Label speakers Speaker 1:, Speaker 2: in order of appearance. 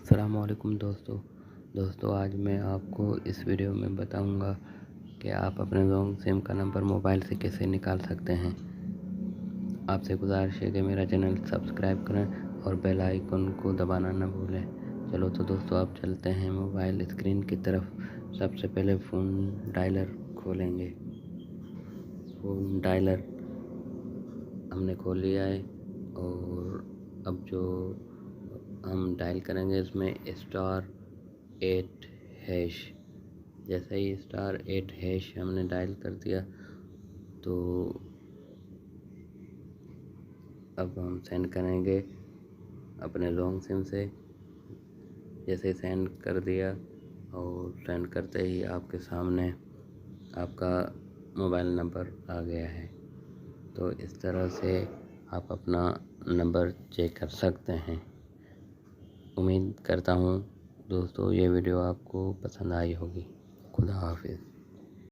Speaker 1: अस्सलामुअलैकुम दोस्तों आज मैं आपको इस वीडियो में बताऊंगा कि आप अपने रॉन्ग सिम का नंबर मोबाइल से कैसे निकाल सकते हैं। आपसे गुजारिश है कि मेरा चैनल सब्सक्राइब करें और बेल आइकन को दबाना न भूलें। चलो तो दोस्तों आप चलते हैं मोबाइल स्क्रीन की तरफ। सबसे पहले फ़ोन डायलर खोलेंगे। फ़ोन डायलर हमने खोल लिया है और अब जो हम डायल करेंगे इसमें *8#। जैसे ही *8# हमने डायल कर दिया तो अब हम सेंड करेंगे अपने लॉन्ग सिम से। जैसे सेंड कर दिया और सेंड करते ही आपके सामने आपका मोबाइल नंबर आ गया है। तो इस तरह से आप अपना नंबर चेक कर सकते हैं। उम्मीद करता हूँ दोस्तों ये वीडियो आपको पसंद आई होगी। खुदा हाफिज़।